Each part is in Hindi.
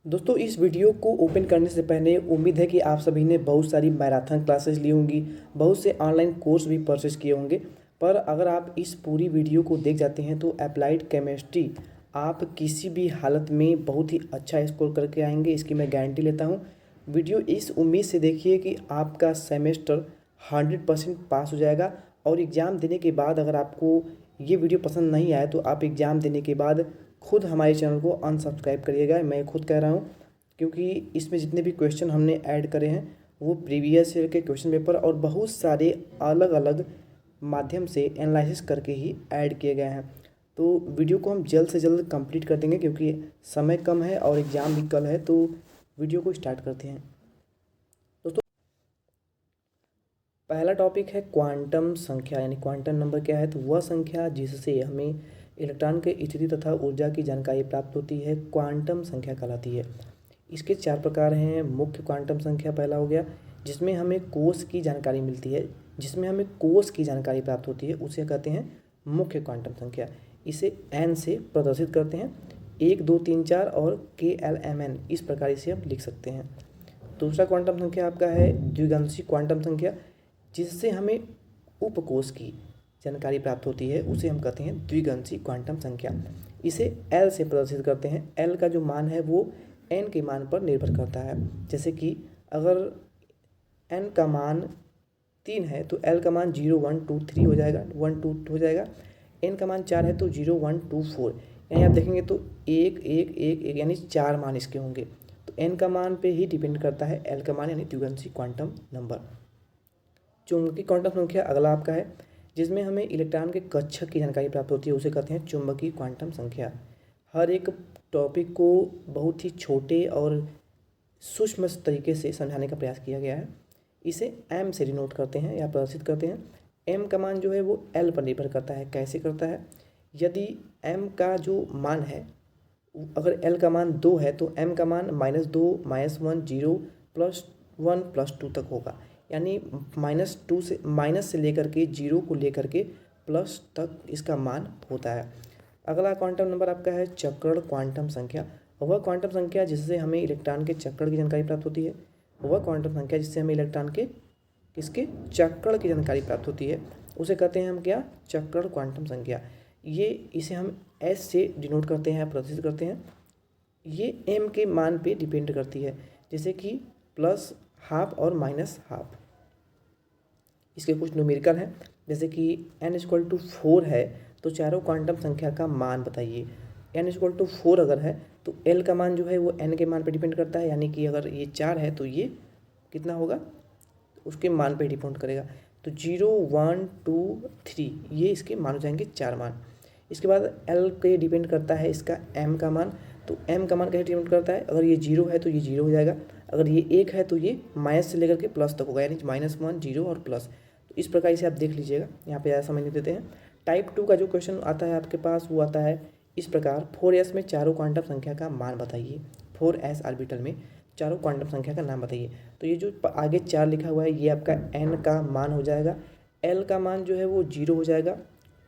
दोस्तों इस वीडियो को ओपन करने से पहले उम्मीद है कि आप सभी ने बहुत सारी मैराथन क्लासेस ली होंगी, बहुत से ऑनलाइन कोर्स भी परचेस किए होंगे। पर अगर आप इस पूरी वीडियो को देख जाते हैं तो अप्लाइड केमिस्ट्री आप किसी भी हालत में बहुत ही अच्छा स्कोर करके आएंगे, इसकी मैं गारंटी लेता हूँ। वीडियो इस उम्मीद से देखिए कि आपका सेमेस्टर 100% पास हो जाएगा। और एग्ज़ाम देने के बाद अगर आपको ये वीडियो पसंद नहीं आया तो आप एग्ज़ाम देने के बाद खुद हमारे चैनल को अनसब्सक्राइब करिएगा। मैं खुद कह रहा हूँ क्योंकि इसमें जितने भी क्वेश्चन हमने ऐड करे हैं वो प्रीवियस ईयर के क्वेश्चन पेपर और बहुत सारे अलग अलग माध्यम से एनालिसिस करके ही ऐड किए गए हैं। तो वीडियो को हम जल्द से जल्द कंप्लीट कर देंगे क्योंकि समय कम है और एग्ज़ाम भी कल है। तो वीडियो को स्टार्ट करते हैं। दोस्तों पहला टॉपिक है क्वांटम संख्या, यानी क्वांटम नंबर क्या है। तो वह संख्या जिससे हमें इलेक्ट्रॉन के स्थिति तथा ऊर्जा की जानकारी प्राप्त होती है क्वांटम संख्या कहलाती है। इसके 4 प्रकार हैं। मुख्य क्वांटम संख्या पहला हो गया, जिसमें हमें कोष की जानकारी मिलती है, जिसमें हमें कोष की जानकारी प्राप्त होती है उसे कहते हैं मुख्य क्वांटम संख्या। इसे एन से प्रदर्शित करते हैं, 1 2 3 4 और KLMN, इस प्रकार इसे हम लिख सकते हैं। दूसरा क्वांटम संख्या आपका है द्विगांशी क्वांटम संख्या, जिससे हमें उपकोष की जानकारी प्राप्त होती है उसे हम कहते हैं द्विगांशी क्वांटम संख्या। इसे एल से प्रदर्शित करते हैं। एल का जो मान है वो एन के मान पर निर्भर करता है। जैसे कि अगर एन का मान 3 है तो एल का मान 0 1 2 3 हो जाएगा, 1 2 हो जाएगा। एन का मान 4 है तो 0 1 2 4, यानी आप देखेंगे तो 1 1 1 1 यानी 4 मान इसके होंगे। तो एन का मान पे ही डिपेंड करता है एल का मान, यानी द्विगांशी क्वांटम नंबर। चुंबकीय क्वांटम संख्या अगला आपका है, जिसमें हमें इलेक्ट्रॉन के कक्षक की जानकारी प्राप्त होती है उसे कहते हैं चुंबकीय क्वांटम संख्या। हर एक टॉपिक को बहुत ही छोटे और सूक्ष्म तरीके से समझाने का प्रयास किया गया है। इसे एम से डिनोट करते हैं या प्रदर्शित करते हैं। एम का मान जो है वो एल पर निर्भर करता है। कैसे करता है? यदि एम का जो मान है, अगर एल का मान 2 है तो एम का मान -2 -1 0 +1 +2 तक होगा, यानी -2 से माइनस से लेकर के 0 को लेकर के प्लस तक इसका मान होता है। अगला क्वांटम नंबर आपका है चक्रण क्वांटम संख्या। वह क्वांटम संख्या जिससे हमें इलेक्ट्रॉन के चक्रण की जानकारी प्राप्त होती है, वह क्वांटम संख्या जिससे हमें इलेक्ट्रॉन के किसके चक्रण की जानकारी प्राप्त होती है उसे कहते हैं हम क्या? चक्रण क्वांटम संख्या। ये इसे हम एस से डिनोट करते हैं, प्रदर्शित करते हैं। ये एम के मान पे डिपेंड करती है, जैसे कि +½ और -½ इसके कुछ न्यूमेरिकल हैं। जैसे कि n=4 है तो चारों क्वांटम संख्या का मान बताइए। n=4 अगर है तो l का मान जो है वो n के मान पे डिपेंड करता है, यानी कि अगर ये 4 है तो ये कितना होगा उसके मान पे डिपेंड करेगा। तो 0 1 2 3 ये इसके मान हो जाएंगे 4 मान। इसके बाद l पे डिपेंड करता है इसका m का मान। तो m का मान कैसे डिपेंड करता है? अगर ये 0 है तो ये 0 हो जाएगा, अगर ये 1 है तो ये माइनस से लेकर के प्लस तक होगा, यानी -1 0 और प्लस। तो इस प्रकार इसे आप देख लीजिएगा, यहाँ पे ज़्यादा समझ नहीं देते हैं। टाइप 2 का जो क्वेश्चन आता है आपके पास वो आता है इस प्रकार, 4s में चारों क्वांटम संख्या का मान बताइए। 4s ऑर्बिटल में चारों क्वांटम संख्या का नाम बताइए। तो ये जो आगे 4 लिखा हुआ है ये आपका n का मान हो जाएगा, l का मान जो है वो 0 हो जाएगा,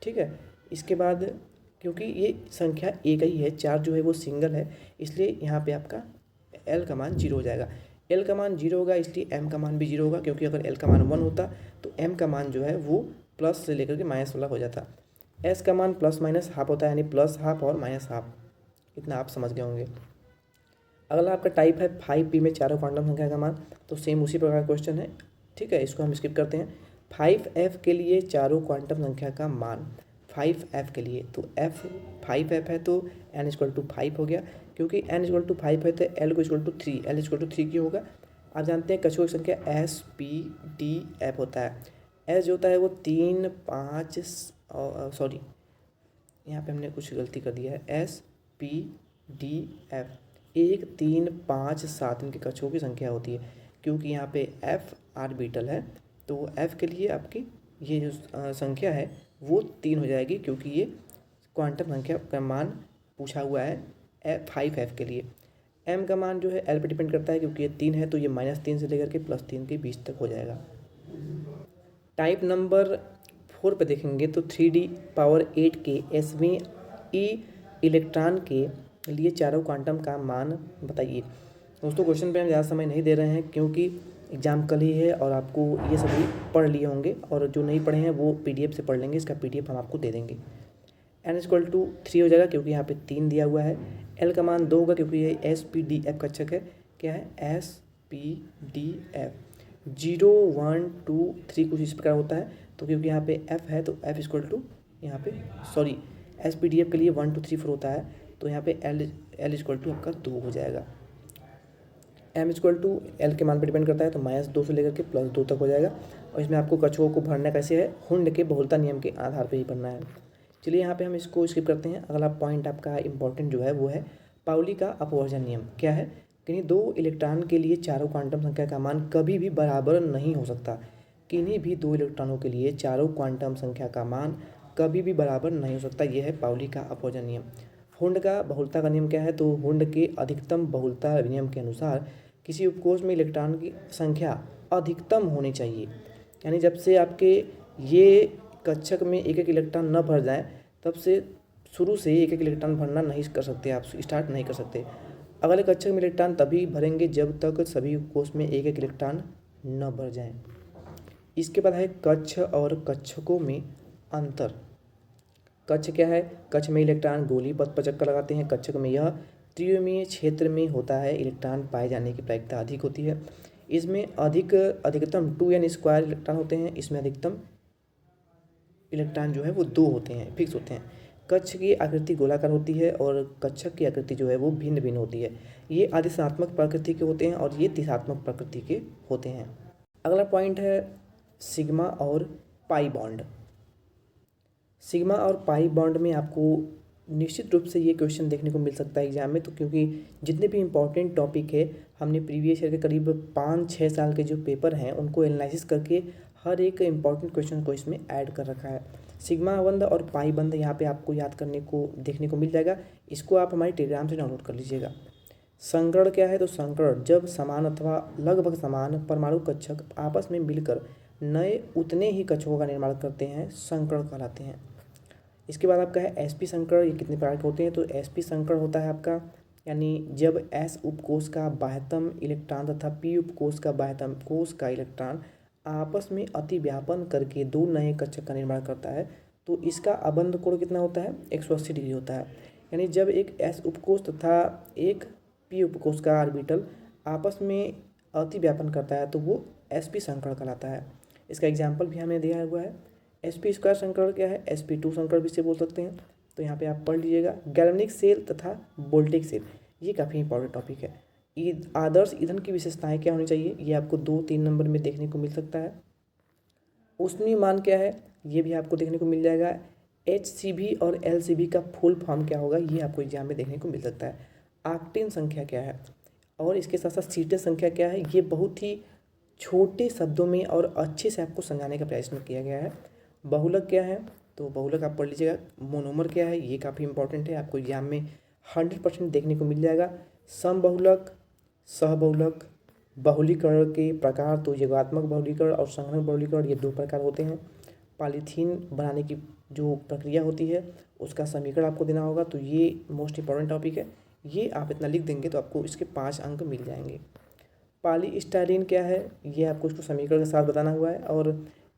ठीक है। इसके बाद क्योंकि ये संख्या एक ही है, 4 जो है वो सिंगल है, इसलिए यहाँ पे आपका l का मान 0 हो जाएगा। l का मान 0 होगा इसलिए m का मान भी 0 होगा, क्योंकि अगर l का मान 1 होता तो m का मान जो है वो प्लस से लेकर के माइनस वाला हो जाता। s का मान ±½ होता है, यानी +½ और -½ इतना आप समझ गए होंगे। अगला आपका टाइप है 5p में चारों क्वांटम संख्या का मान। तो सेम उसी प्रकार का क्वेश्चन है, ठीक है, इसको हम स्किप करते हैं। 5f के लिए चारों क्वांटम संख्या का मान, 5f के लिए तो f 5f है तो n=5 हो गया, क्योंकि n=5 है तो l=3, l=3 क्यों होगा? आप जानते हैं कक्षकों की संख्या s p d f होता है। s जो होता है वो 3 5 सॉरी यहाँ पे हमने कुछ गलती कर दिया है, s p d f 1 3 5 7 इनके कक्षकों की संख्या होती है, क्योंकि यहाँ पे f ऑर्बिटल है तो f के लिए आपकी ये जो संख्या है वो 3 हो जाएगी, क्योंकि ये क्वांटम संख्या का मान पूछा हुआ है 5f के लिए। m का मान जो है l पे डिपेंड करता है, क्योंकि ये 3 है तो ये -3 से लेकर के +3 के बीच तक हो जाएगा। टाइप नंबर 4 पे देखेंगे तो 3d पावर 8 के 8वें इलेक्ट्रॉन के लिए चारों क्वांटम का मान बताइए। दोस्तों क्वेश्चन पे हम ज़्यादा समय नहीं दे रहे हैं क्योंकि एग्ज़ाम कल ही है और आपको ये सभी पढ़ लिए होंगे, और जो नहीं पढ़े हैं वो PDF से पढ़ लेंगे। इसका PDF हम आपको दे देंगे। n=3 हो जाएगा क्योंकि यहाँ पे 3 दिया हुआ है। L का मान 2 होगा क्योंकि ये SPDF कक्षक है। क्या है? SPDF 0 1 2 3 कुछ इस प्रकार होता है। तो क्योंकि यहाँ पे F है तो F यहाँ पे SPDF के लिए 1 2 3 4 होता है, तो यहाँ पे L आपका 2 हो जाएगा। M=L के मान पर डिपेंड करता है, तो -2 से लेकर के +2 तक हो जाएगा। और इसमें आपको कक्षकों को भरना कैसे है? हुंड के बहुलता नियम के आधार पर ही भरना है। चलिए यहाँ पे हम इसको स्किप करते हैं। अगला पॉइंट आपका इंपॉर्टेंट जो है वो है पाउली का अपवर्जन नियम। क्या है? किन्हीं दो इलेक्ट्रॉन के लिए चारों क्वांटम संख्या का मान कभी भी बराबर नहीं हो सकता। किन्हीं भी दो इलेक्ट्रॉनों के लिए चारों क्वांटम संख्या का मान कभी भी बराबर नहीं हो सकता। यह है पाउली का अपवर्जन नियम। हुंड का बहुलता का नियम क्या है? तो हुंड के अधिकतम बहुलता नियम के अनुसार किसी उपकोष में इलेक्ट्रॉन की संख्या अधिकतम होनी चाहिए। यानी जब से आपके ये कक्षक में एक एक इलेक्ट्रॉन न भर जाए तब से शुरू से एक एक इलेक्ट्रॉन भरना नहीं कर सकते, आप स्टार्ट नहीं कर सकते। अगले कक्षक में इलेक्ट्रॉन तभी भरेंगे जब तक सभी कोष में एक एक इलेक्ट्रॉन न भर जाए। इसके बाद है कक्ष और कक्षकों में अंतर। कक्ष क्या है? कक्ष में इलेक्ट्रॉन गोली पथ पर चक्कर लगाते हैं। कक्षक में यह त्रिविमीय क्षेत्र में होता है। इलेक्ट्रॉन पाए जाने की प्रायिकता अधिक होती है। इसमें अधिकतम 2n² इलेक्ट्रॉन होते हैं। इसमें अधिकतम इलेक्ट्रॉन जो है वो 2 होते हैं, फिक्स होते हैं। कक्ष की आकृति गोलाकार होती है और कक्षक की आकृति जो है वो भिन्न भिन्न होती है। ये आदिशात्मक प्रकृति के होते हैं और ये दिशात्मक प्रकृति के होते हैं। अगला पॉइंट है सिग्मा और पाई बॉन्ड। सिग्मा और पाई बॉन्ड में आपको निश्चित रूप से ये क्वेश्चन देखने को मिल सकता है एग्जाम में, तो क्योंकि जितने भी इंपॉर्टेंट टॉपिक है हमने प्रीवियस ईयर के करीब 5-6 साल के जो पेपर हैं उनको एनालिसिस करके हर एक इंपॉर्टेंट क्वेश्चन को इसमें ऐड कर रखा है। सिग्मा बंध और पाई बंध यहाँ पे आपको याद करने को देखने को मिल जाएगा। इसको आप हमारे टेलीग्राम से डाउनलोड कर लीजिएगा। संकरण क्या है? तो संकरण जब समान अथवा लगभग समान परमाणु कक्षक आपस में मिलकर नए उतने ही कक्षकों का निर्माण करते हैं, संकरण कहलाते हैं। इसके बाद आपका है sp संकरण। ये कितने प्रकार के होते हैं? तो sp संकरण होता है आपका यानी जब s उपकोष का बाह्यतम इलेक्ट्रॉन तथा p उपकोष का बाह्यतम कोष का इलेक्ट्रॉन आपस में अतिव्यापन करके दो नए कक्षक का निर्माण करता है, तो इसका अबंध कोण कितना होता है? 180 डिग्री होता है। यानी जब एक s उपकोष तथा एक p उपकोष का ऑर्बिटल आपस में अतिव्यापन करता है तो वो sp संकरण कहलाता है। इसका एग्जाम्पल भी हमें दिया हुआ है। sp² संकरण क्या है? sp2 संकरण भी इसे बोल सकते हैं। तो यहाँ पे आप पढ़ लीजिएगा। गैल्वेनिक सेल तथा वोल्टेज सेल, ये काफ़ी इंपॉर्टेंट टॉपिक है। आदर्श ईंधन की विशेषताएं क्या होनी चाहिए? ये आपको 2-3 नंबर में देखने को मिल सकता है। ऊष्मीय मान क्या है? ये भी आपको देखने को मिल जाएगा। HCV और LCV का फुल फॉर्म क्या होगा? ये आपको एग्जाम में देखने को मिल सकता है। ऑक्टेन संख्या क्या है? और इसके साथ साथ सीटेट संख्या क्या है? ये बहुत ही छोटे शब्दों में और अच्छे से आपको समझाने का प्रयास किया गया है। बहुलक क्या है? तो बहुलक आप पढ़ लीजिएगा। मोनोमर क्या है? ये काफ़ी इंपॉर्टेंट है, आपको एग्जाम में 100% देखने को मिल जाएगा। समबहुलक, सहबहुलक, बहुलीकरण के प्रकार, तो योगात्मक बहुलीकरण और संघनक बहुलीकरण, ये 2 प्रकार होते हैं। पॉलीथीन बनाने की जो प्रक्रिया होती है उसका समीकरण आपको देना होगा, तो ये मोस्ट इंपॉर्टेंट टॉपिक है। ये आप इतना लिख देंगे तो आपको इसके 5 अंक मिल जाएंगे। पॉलीस्टाइरीन क्या है? ये आपको इसको समीकरण के साथ बताना हुआ है। और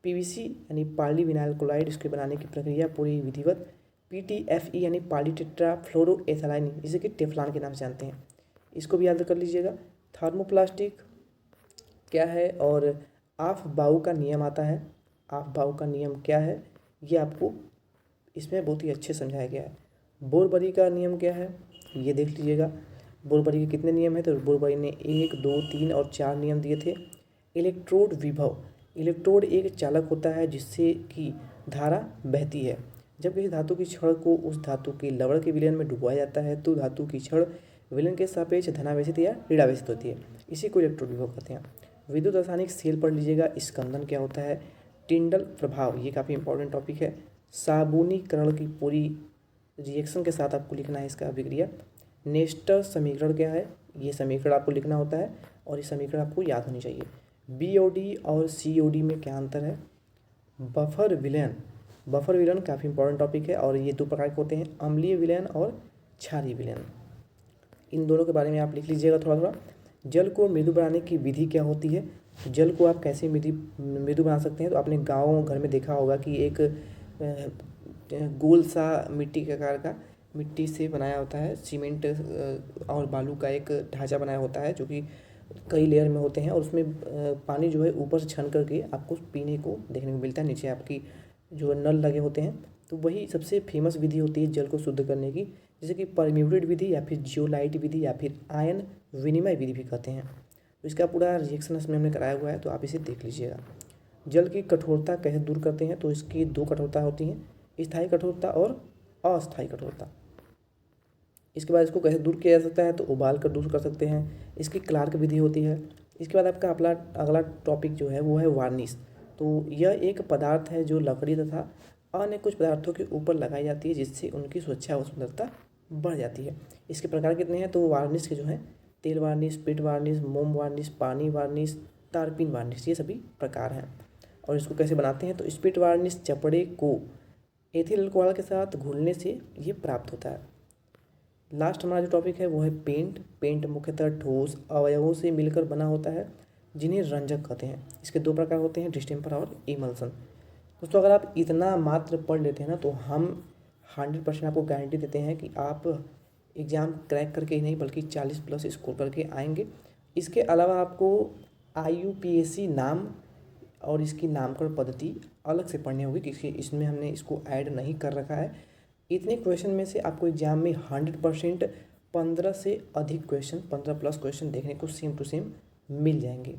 PVC यानी पॉलीविनाइल क्लोराइड, इसके बनाने की प्रक्रिया पूरी विधिवत। PTFE यानी पॉलीटेट्राफ्लोरोएथेलाइन, जिसे कि टेफ्लॉन के नाम से जानते हैं, इसको भी याद कर लीजिएगा। थर्मोप्लास्टिक क्या है? और ऑफ बाउ का नियम आता है। ऑफ बाउ का नियम क्या है? ये आपको इसमें बहुत ही अच्छे समझाया गया है। बोरबरी का नियम क्या है? ये देख लीजिएगा। बोरबरी के कितने नियम है? तो बोरबरी ने 1, 2, 3 और 4 नियम दिए थे। इलेक्ट्रोड विभव, इलेक्ट्रोड एक चालक होता है जिससे कि धारा बहती है। जब किसी धातु की छड़ को उस धातु के लवण के विलयन में डुबोया जाता है तो धातु की छड़ विलयन के सापेक्ष धनावेशित या ऋणावेशित होती है, इसी को इलेक्ट्रोड विभव कहते हैं। विद्युत रासायनिक सेल पढ़ लीजिएगा। स्कंदन क्या होता है? टिंडल प्रभाव, ये काफ़ी इंपॉर्टेंट टॉपिक है। साबुनीकरण की पूरी रिएक्शन के साथ आपको लिखना है इसका अभिक्रिया। नेस्टर समीकरण क्या है? ये समीकरण आपको लिखना होता है और ये समीकरण आपको याद होनी चाहिए। BOD और COD में क्या अंतर है? बफर विलयन, बफर विलयन काफ़ी इंपॉर्टेंट टॉपिक है और ये 2 प्रकार के होते हैं, अम्लीय विलयन और क्षारीय विलयन। इन दोनों के बारे में आप लिख लीजिएगा थोड़ा थोड़ा। जल को मृदु बनाने की विधि क्या होती है? जल को आप कैसे मृदु बना सकते हैं? तो आपने गाँव घर में देखा होगा कि एक गोल सा मिट्टी के आकार का, मिट्टी से बनाया होता है, सीमेंट और बालू का एक ढांचा बनाया होता है जो कि कई लेयर में होते हैं, और उसमें पानी जो है ऊपर से छन करके आपको पीने को देखने को मिलता है। नीचे आपकी जो नल लगे होते हैं। तो वही सबसे फेमस विधि होती है जल को शुद्ध करने की, जैसे कि परम्यूटेड विधि या फिर जियोलाइट विधि या फिर आयन विनिमय विधि भी कहते हैं। तो इसका पूरा रिएक्शन इसमें हमने कराया हुआ है, तो आप इसे देख लीजिएगा। जल की कठोरता कैसे दूर करते हैं? तो इसकी दो कठोरता होती हैं, स्थायी कठोरता और अस्थायी कठोरता। इसके बाद इसको कैसे दूर किया जा सकता है? तो उबाल कर दूर कर सकते हैं। इसकी क्लार्क विधि होती है। इसके बाद आपका अगला टॉपिक जो है वो है वार्निश। तो यह एक पदार्थ है जो लकड़ी तथा अन्य कुछ पदार्थों के ऊपर लगाई जाती है, जिससे उनकी सुरक्षा और सुंदरता बढ़ जाती है। इसके प्रकार कितने हैं? तो वार्निश के जो हैं तेल वार्निश, स्पिट वार्निश, मोम वार्निश, पानी वार्निश, तारपीन वार्निश, ये सभी प्रकार हैं। और इसको कैसे बनाते हैं? तो स्पिट वार्निश चपड़े को एथिल अल्कोहल के साथ घुलने से ये प्राप्त होता है। लास्ट हमारा जो टॉपिक है वो है पेंट। पेंट मुख्यतः ठोस अवयवों से मिलकर बना होता है, जिन्हें रंजक कहते हैं। इसके दो प्रकार होते हैं, डिस्टेम्पर और इमल्सन। दोस्तों अगर आप इतना मात्र पढ़ लेते हैं ना, तो हम 100% आपको गारंटी देते हैं कि आप एग्ज़ाम क्रैक करके ही नहीं बल्कि 40+ स्कोर करके आएंगे। इसके अलावा आपको IUPAC नाम और इसकी नामकरण पद्धति अलग से पढ़नी होगी, क्योंकि इसमें हमने इसको ऐड नहीं कर रखा है। इतने क्वेश्चन में से आपको एग्जाम में 100% 15 से अधिक क्वेश्चन, 15+ क्वेश्चन देखने को सेम टू सेम मिल जाएंगे।